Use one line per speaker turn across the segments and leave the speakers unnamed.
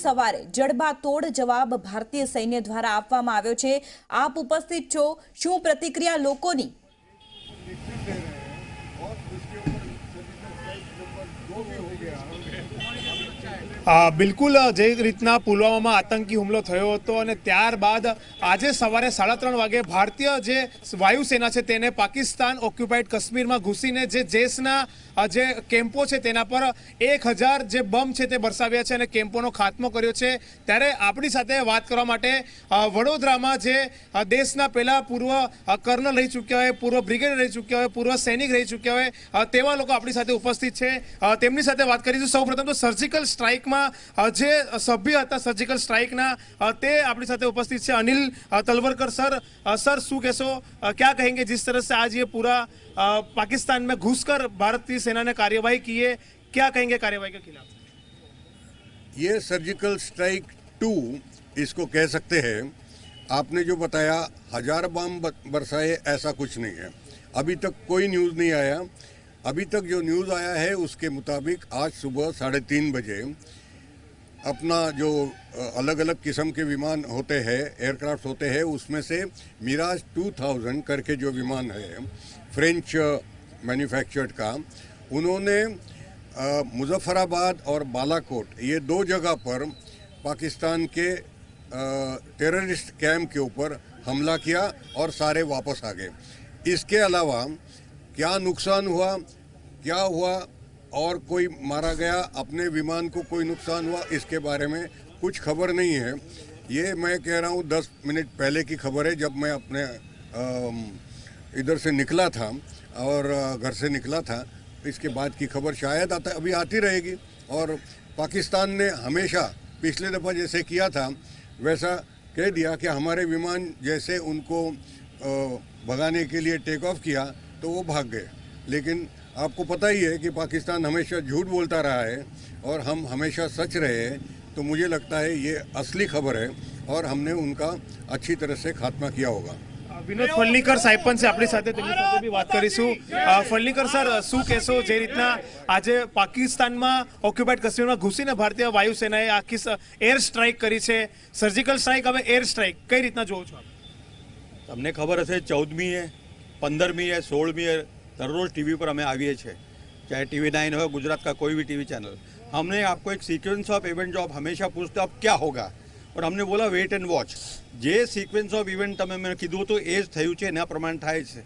સવારે જડબાતોડ જવાબ ભારતીય સૈન્ય દ્વારા આપવામાં આવ્યો છે। આપ ઉપસ્થિત છો, શું પ્રતિક્રિયા લોકોની?
બિલકુલ જે રીતના પુલવામામાં આતંકી હુમલો થયો હતો અને ત્યારબાદ આજે સવારે 3:30 વાગે ભારતીય જે વાયુસેના છે તેને પાકિસ્તાન ઓક્યુપાઈડ કાશ્મીરમાં ઘૂસીને જે દેશના જે કેમ્પો છે તેના પર 1000 જે બમ છે તે બરસાવ્યા છે અને કેમ્પોનો ખાત્મો કર્યો છે। ત્યારે આપણી સાથે વાત કરવા માટે વડોદરામાં જે દેશના પહેલા પૂર્વ કર્નલ રહી ચૂક્યા હોય, પૂર્વ બ્રિગેડ રહી ચૂક્યા હોય, પૂર્વ સૈનિક રહી ચૂક્યા હોય તેવા લોકો આપણી સાથે ઉપસ્થિત છે। તેમની સાથે વાત કરીશું। સૌપ્રથમ તો સર્જિકલ સ્ટ્રાઇકમાં જે સભ્ય હતા સર્જિકલ સ્ટ્રાઇકના તે આપણી સાથે ઉપस्थित છે। अनिल तलवरकर सर શું કહેશો, क्या कहेंगे जिस तरह से आज ये पूरा पाकिस्तान में घुसकर भारतीय सेना ने कार्यवाही की है, क्या कहेंगे कार्यवाही के खिलाफ?
ये सर्जिकल स्ट्राइक 2 इसको कह सकते हैं। आपने जो बताया 1000 बम बरसाए, ऐसा कुछ नहीं है। अभी तक कोई न्यूज़ नहीं आया। अभी तक जो न्यूज़ आया है उसके मुताबिक आज सुबह 3:30 बजे अपना जो अलग अलग किस्म के विमान होते हैं, एयरक्राफ्ट होते हैं, उसमें से मिराज 2000 करके जो विमान है फ्रेंच मैन्युफैक्चर्ड का, उन्होंने मुजफ्फराबाद और बालाकोट ये 2 जगह पर पाकिस्तान के टेररिस्ट कैंप के ऊपर हमला किया और सारे वापस आ गए। इसके अलावा क्या नुकसान हुआ, क्या हुआ और कोई मारा गया, अपने विमान को कोई नुकसान हुआ, इसके बारे में कुछ खबर नहीं है। ये मैं कह रहा हूँ 10 मिनट पहले की खबर है, जब मैं अपने इधर से निकला था और घर से निकला था। इसके बाद की खबर शायद अभी आती रहेगी। और पाकिस्तान ने हमेशा पिछले दफ़ा जैसे किया था वैसा कह दिया कि हमारे विमान जैसे उनको भगाने के लिए टेक ऑफ किया तो वो भाग गए। लेकिन आपको पता ही है कि पाकिस्तान हमेशा झूठ बोलता रहा है और हम हमेशा सच रहे हैं। तो मुझे लगता है ये असली खबर है और हमने उनका अच्छी तरह से खात्मा किया होगा।
વિનોદ ફળનીકર સાહેબ પણ છે આપણી સાથે, તેમની સાથે બી વાત કરીશું। ફળનીકર સર, શું કહેશો જે રીતના આજે પાકિસ્તાનમાં ઓક્યુપાઈડ કાશ્મીરમાં ઘૂસીને ભારતીય વાયુસેનાએ આખી એર સ્ટ્રાઇક કરી છે, સર્જિકલ સ્ટ્રાઇક, હવે એર સ્ટ્રાઇક કઈ રીતના જોવો છો?
તમને ખબર હશે 14મીએ, 15મીએ, 16મીએ दररोज टीवी पर हमें आविए छे, चाहे TV 9 हो, गुजरात का कोई भी टीवी चैनल। हमने आपको एक सीक्वेंस ऑफ इवेंट जो आप हमेशा पूछते हो अब क्या होगा, और हमने बोला वेट एंड वॉच। जे सीक्वेंस ऑफ इवेंट तमे मैंने कीधुं तो एज थयुं छे एना प्रमाण थाय छे।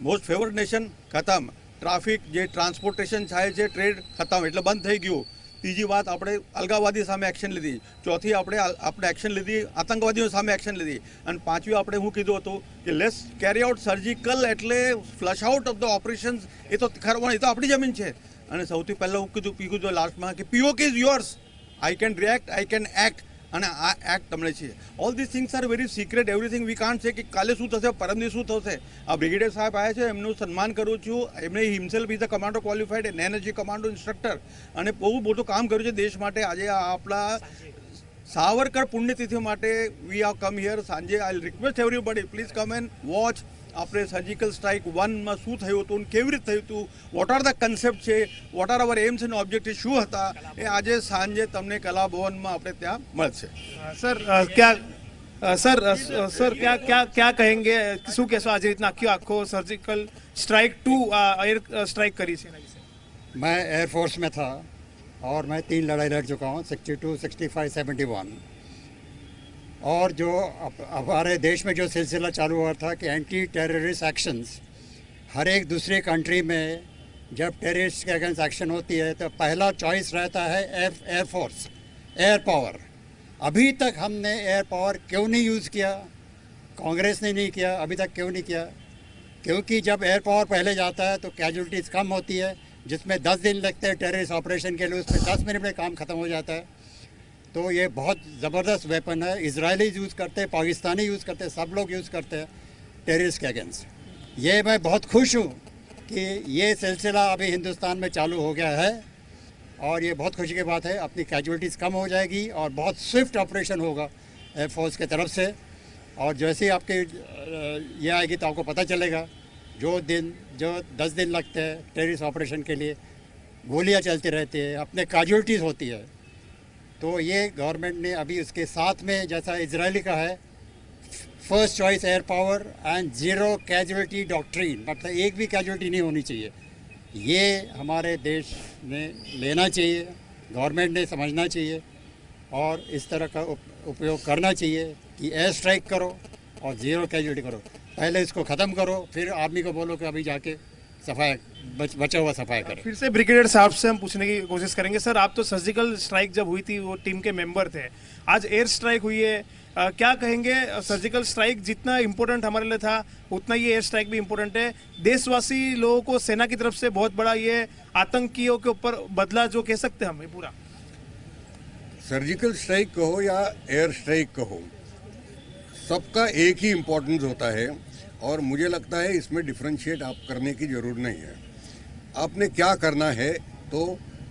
मोस्ट फेवर्ड नेशन खत्म, ट्राफिक जे ट्रांसपोर्टेशन थाय छे, ट्रेड खत्म एटले बंद थई गयुं। तीजी बात આપણે અલગાવવાદી સામે એક્શન લીધી, ચોથી આપણે એક્શન લીધી આતંકવાદીઓ સામે એક્શન લીધી, અને પાંચમી આપણે હું કીધું હતું કે લેટ્સ કેરી આઉટ સર્જિકલ એટલે flush out of the operations. એ તો ખરું, એ તો આપણી જમીન છે। અને સૌથી પહેલાં હું કીધું લાસ્ટમાં કે PoK is yours, I can react, I can act, અને આ એક્ટ તમને છે। All this things are very secret, everything we can't છે કે કાલે શું થશે, પરમદી શું થશે। આ બ્રિગેડિયર સાહેબ આવ્યા છે, એમનું સન્માન કરું છું। એમને himself is a commando qualified energy commando instructor, અને બહુ મોટું કામ કર્યું છે દેશ માટે। આજે આપણા સાવરકર પુણ્યતિથિ માટે વી આર કમ હિયર। સાંજે I request everybody please come and watch આપણે સર્જિકલ સ્ટ્રાઇક 1માં શું થયું હતું, કેવી રીતે થયું હતું, વોટ આર ધ કન્સેપ્ટ છે, what are our aims and objective શું હતા, એ આજે સાંજે તમને કલાભવનમાં આપણે ત્યાં મળશે।
સર क्या कहेंगे, શું કહેશો આજે રીતના આખો સર્જિકલ સ્ટ્રાઇક 2 એર સ્ટ્રાઇક કરી છે?
मैं एयरफोर्स में था और मैं 3 लड़ाई लड़ चुका हूँ, 62, 65, 71। और जो हमारे देश में जो सिलसिला चालू हुआ था कि एंटी टेररिस्ट एक्शंस, हर एक दूसरी कंट्री में जब टेररिस्ट के अगेंस्ट एक्शन होती है तो पहला चॉइस रहता है एयरफोर्स, एयर पावर। अभी तक हमने एयर पावर क्यों नहीं यूज़ किया, कांग्रेस ने नहीं किया, अभी तक क्यों नहीं किया? क्योंकि जब एयर पावर पहले जाता है तो कैजुअलिटीज़ कम होती है, जिसमें 10 दिन लगते हैं टेररिस्ट ऑपरेशन के लिए, उसमें 10 मिनट में काम ख़त्म हो जाता है। तो ये बहुत ज़बरदस्त वेपन है। इजरायली यूज़ करते हैं, पाकिस्तानी यूज़ करते हैं, सब लोग यूज़ करते हैं टेररिस्ट के अगेंस्ट। ये मैं बहुत खुश हूँ कि ये सिलसिला अभी हिंदुस्तान में चालू हो गया है और ये बहुत खुशी की बात है। अपनी कैजुअलिटीज़ कम हो जाएगी और बहुत स्विफ्ट ऑपरेशन होगा एयरफोर्स की तरफ से। और जैसे ही आपके ये आएगी तो आपको पता चलेगा। जो 10 दिन लगते हैं टेररिस्ट ऑपरेशन के लिए, गोलियां चलती रहती है, अपने कैजुअलिटीज़ होती है, तो तो ये गवर्नमेंट ने अभी उसके साथ में, जैसा इजरायली का है, first choice air power and zero casualty doctrine, मतलब एक भी कैजुअलिटी नहीं होनी चाहिए, ये हमारे देश ने लेना चाहिए, गवर्नमेंट ने समझना चाहिए और इस तरह का उपयोग करना चाहिए कि एयर स्ट्राइक करो और जीरो कैजुअलिटी करो। पहले इसको ख़त्म करो, फिर आर्मी को बोलो कि अभी जाके सफाई बचा हुआ सफाई करें।
फिर से ब्रिगेडियर साहब से हम पूछने की कोशिश करेंगे। सर, आप तो सर्जिकल स्ट्राइक जब हुई थी वो टीम के मेंबर थे, आज एयर स्ट्राइक हुई है, क्या कहेंगे? सर्जिकल स्ट्राइक जितना इम्पोर्टेंट हमारे लिए था उतना ये एयर स्ट्राइक भी इम्पोर्टेंट है। देशवासी लोगों को सेना की तरफ से बहुत बड़ा ये आतंकियों के ऊपर बदला जो कह सकते हैं हम, ये पूरा
सर्जिकल स्ट्राइक कहो या एयर स्ट्राइक कहो, सबका एक ही इम्पोर्टेंस होता है और मुझे लगता है इसमें डिफरेंशिएट आप करने की ज़रूरत नहीं है। आपने क्या करना है तो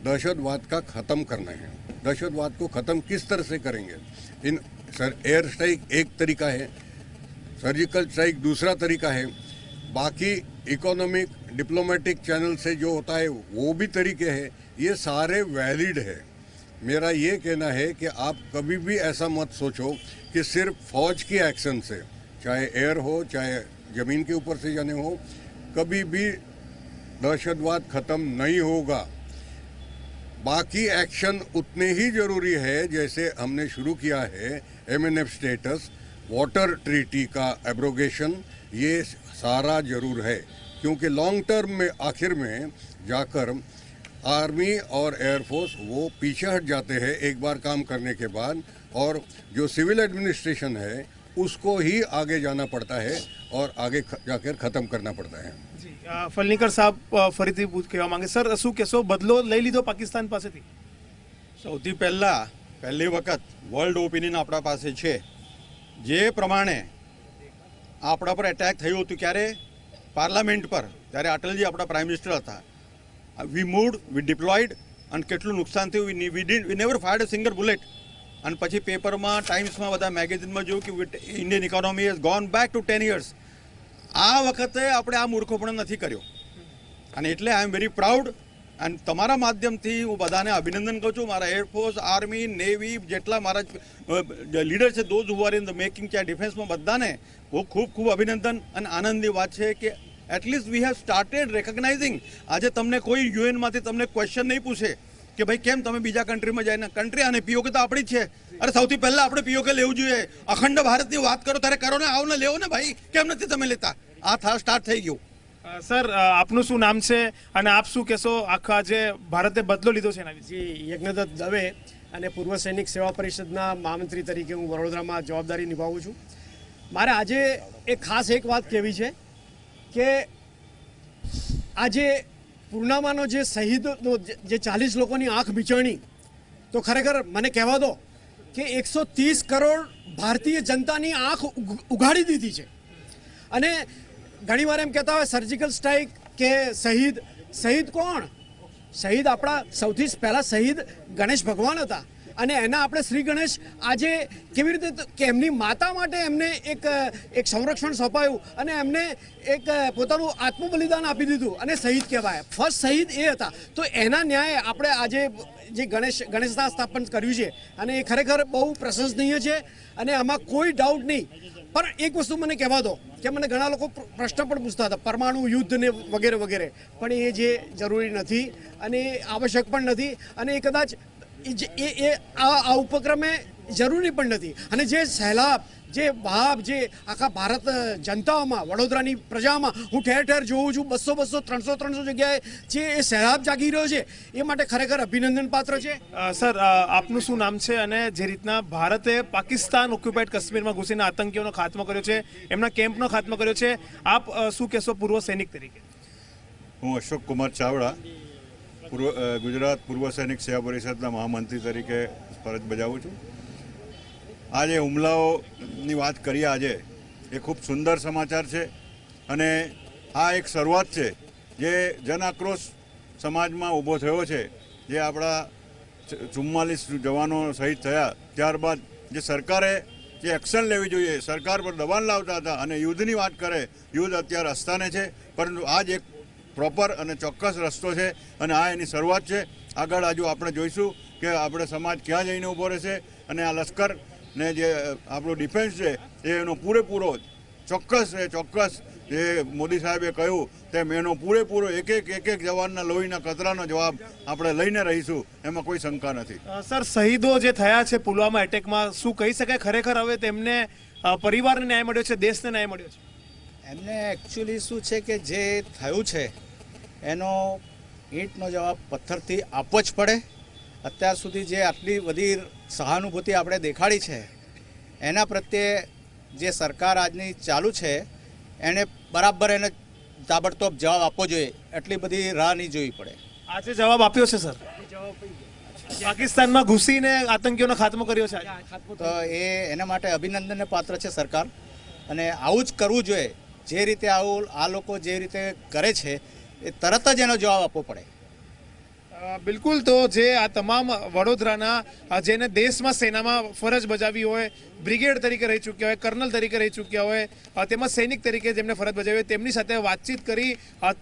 दहशतवाद का ख़त्म करना है। दहशतवाद को ख़त्म किस तरह से करेंगे? एयर स्ट्राइक एक तरीका है, सर्जिकल स्ट्राइक दूसरा तरीका है, बाकी इकोनॉमिक डिप्लोमेटिक चैनल से जो होता है वो भी तरीके हैं। ये सारे वैलिड है। मेरा ये कहना है कि आप कभी भी ऐसा मत सोचो कि सिर्फ फौज की एक्शन से, चाहे एयर हो चाहे ज़मीन के ऊपर से जाने हो, कभी भी दहशतवाद ख़त्म नहीं होगा। बाकी एक्शन उतने ही ज़रूरी है जैसे हमने शुरू किया है MNF स्टेटस, वाटर ट्रीटी का एब्रोगेशन, ये सारा ज़रूर है क्योंकि लॉन्ग टर्म में आखिर में जाकर आर्मी और एयरफोर्स वो पीछे हट जाते हैं एक बार काम करने के बाद, और जो सिविल एडमिनिस्ट्रेशन है उसको ही आगे जाना पड़ता है और आगे जाकर ख़त्म करना पड़ता है।
ફલનીકર સાહેબ ફરીથી કહેવા માંગે, સર શું કહેશો? બદલો લઈ લીધો પાકિસ્તાન પાસેથી?
સૌથી પહેલી વખત વર્લ્ડ ઓપિનિયન આપણા પાસે છે જે પ્રમાણે આપણા પર એટેક થયું હતું ક્યારે પાર્લામેન્ટ પર, ત્યારે અટલજી આપણા પ્રાઇમ મિનિસ્ટર હતા. વી મૂવડ, વી ડિપ્લોયડ અને કેટલું નુકસાન થયું, we never fired a single bullet. અને પછી પેપરમાં, ટાઈમ્સમાં, બધા મેગેઝિનમાં જોયું કે Indian economy has gone back to 10 years. આ વખતે આપણે આ મૂર્ખપણો નથી કર્યો અને એટલે આઈ એમ વેરી પ્રાઉડ. અને તમારા માધ્યમથી હું બધાને અભિનંદન કહું છું, મારા એરફોર્સ, આર્મી, નેવી, જેટલા મારા લીડર છે, those who are in the making, ચાહે ડિફેન્સમાં, બધાને હું ખૂબ અભિનંદન. અને આનંદની વાત છે કે એટલીસ્ટ વી હેવ સ્ટાર્ટેડ રેકગ્નાઇઝિંગ. આજે તમને કોઈ યુએનમાંથી તમને ક્વેશ્ચન નહીં પૂછે કે ભાઈ કેમ તમે બીજા કન્ટ્રીમાં જાય. કન્ટ્રી અને પીઓકે તો આપણી જ છે. અરે સૌથી પહેલાં આપણે પીઓકે લેવું જોઈએ. અખંડ ભારતની વાત કરો ત્યારે કરો ને, આવો ને લેવો ને ભાઈ, કેમ નથી તમે લેતા? આ સ્ટાર્ટ થઈ ગયું.
સર, આપનું શું નામ છે અને આપ શું કહેશો આખા જે ભારતે બદલો લીધો છે એના વિશે?
જી, યજ્ઞદત્ત દવે અને પૂર્વ સૈનિક સેવા પરિષદના મહામંત્રી તરીકે હું વડોદરામાં જવાબદારી નિભાવું છું. મારે આજે ખાસ એક વાત કહેવી છે કે આજે પૂર્ણામાનો જે શહીદનો જે 40 લોકોની આંખ બીચણી, તો ખરેખર મને કહેવા દો કે 130 કરોડ ભારતીય જનતાની આંખ ઉઘાડી દીધી છે. અને ઘણીવાર એમ કહેતા હોય સર્જિકલ સ્ટ્રાઇક કે શહીદ કોણ? શહીદ આપણા સૌથી પહેલાં શહીદ ગણેશ ભગવાન હતા. અને એના આપણે શ્રી ગણેશ આજે કેવી રીતે કે એમની માતા માટે એમને એક સંરક્ષણ સોંપાયું અને એમને એક પોતાનું આત્મબલિદાન આપી દીધું અને શહીદ કહેવાય. ફર્સ્ટ શહીદ એ હતા. તો એના ન્યાય આપણે આજે જે ગણેશના સ્થાપન કર્યું છે અને એ ખરેખર બહુ પ્રશંસનીય છે અને આમાં કોઈ ડાઉટ નહીં. પણ એક વસ્તુ મને કહેવા દો કે મને ઘણા લોકો પ્રશ્ન પણ પૂછતા હતા પરમાણુ યુદ્ધ ને વગેરે વગેરે, પણ એ જે જરૂરી નથી અને આવશ્યક પણ નથી અને એ કદાચ આ ઉપક્રમે જરૂરી પણ નથી. અને જે સહેલાબ, જે ભાવ, જે આખા ભારત જનતાઓમાં, વડોદરાની પ્રજામાં હું ઠેર ઠેર જોઉં છું, 200 300 જગ્યાએ જે એ સહેલાબ જાગી રહ્યો છે એ માટે ખરેખર અભિનંદન પાત્ર છે.
સર, આપનું શું નામ છે અને જે રીતના ભારતે પાકિસ્તાન ઓક્યુપાઈડ કાશ્મીરમાં ઘૂસીને આતંકીઓનો ખાત્મો કર્યો છે, એમના કેમ્પનો ખાત્મો કર્યો છે, આપ શું કહેશો પૂર્વ સૈનિક તરીકે?
હું અશોક કુમાર ચાવડા, ગુજરાત પૂર્વ સૈનિક સેવા પરિષદના મહામંત્રી તરીકે ફરજ બજાવું છું. આજે હુમલાઓની વાત કરીએ આજે, એ ખૂબ સુંદર સમાચાર છે અને આ એક શરૂઆત છે જે જન આક્રોશ સમાજમાં ઊભો થયો છે. જે આપણા 44 જવાનો શહીદ થયા ત્યારબાદ જે સરકારે જે એક્શન લેવી જોઈએ, સરકાર પર દબાણ લાવતા હતા અને યુદ્ધની વાત કરે, યુદ્ધ અત્યારે અસ્થાને છે, પરંતુ આ જ એક પ્રોપર અને ચોક્કસ રસ્તો છે અને આ એની શરૂઆત છે. આગળ હજુ આપણે જોઈશું કે આપણે સમાજ ક્યાં જઈને ઊભો રહેશે અને આ લશ્કર ને જે આપણું ડિફેન્સ છે એનો પૂરેપૂરો ચોક્કસ જે મોદી સાહેબે કહ્યું તેમ એનો પૂરેપૂરો એક જવાનના લોહીના કતરાનો જવાબ આપણે લઈને રહીશું, એમાં કોઈ શંકા નથી.
સર, શહીદો જે થયા છે પુલવામા એટેકમાં, શું કહી શકાય ખરેખર હવે તેમને પરિવારને ન્યાય મળ્યો છે, દેશને ન્યાય મળ્યો છે?
એમને એકચ્યુઅલી શું છે કે જે થયું છે એનો ઈંટનો જવાબ પથ્થરથી આપવો જ પડે. અત્યાર સુધી જે આટલી બધી સહાનુભૂતિ આપણે દેખાડી છે એના પ્રત્યે જે સરકાર આજની ચાલુ છે એને બરાબર એને તાબડતોબ જવાબ આપવો જોઈએ, એટલી બધી રાહ નહીં જોવી પડે.
આજે જવાબ આપ્યો છે સર? પાકિસ્તાનમાં ઘૂસીને આતંકીઓનો ખાત્મો કર્યો છે
તો એના માટે અભિનંદનને પાત્ર છે સરકાર, અને આવું જ કરવું જોઈએ. જે રીતે આ લોકો જે રીતે કરે છે એ તરત જ એનો જવાબ આપવો પડે.
બિલકુલ. તો જે આ તમામ વડોદરાના જેને દેશમાં સેનામાં ફરજ બજાવી હોય, બ્રિગેડ તરીકે રહી ચૂક્યા હોય, કર્નલ તરીકે રહી ચૂક્યા હોય, તેમાં સૈનિક તરીકે જેમને ફરજ બજાવી હોય, તેમની સાથે વાતચીત કરી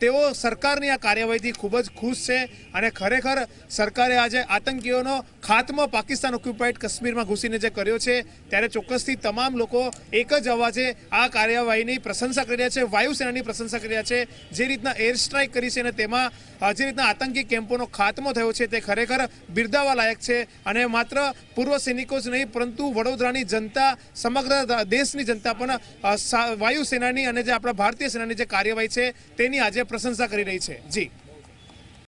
તેઓ સરકારની આ કાર્યવાહીથી ખૂબ જ ખુશ છે અને ખરેખર સરકારે આજે આતંકીઓનો ખાત્મો પાકિસ્તાન ઓક્યુપાઈડ કાશ્મીરમાં ઘૂસીને જે કર્યો છે ત્યારે ચોક્કસથી તમામ લોકો એક જ અવાજે આ કાર્યવાહીની પ્રશંસા કરી રહ્યા છે, વાયુસેનાની પ્રશંસા કરી રહ્યા છે. જે રીતના એર સ્ટ્રાઇક કરી છે અને તેમાં જે રીતના આતંકી કેમ્પોનો ખાત્મો થયો છે તે ખરેખર બિરદાવવા લાયક છે. અને માત્ર પૂર્વ સૈનિકો જ નહીં પરંતુ વડોદરાની જનતા, સમગ્ર દેશની જનતા પણ વાયુસેનાની અને જે આપણા ભારતીય સેનાની જે કાર્યવાહી છે તેની આજે પ્રશંસા કરી રહી છે. જી.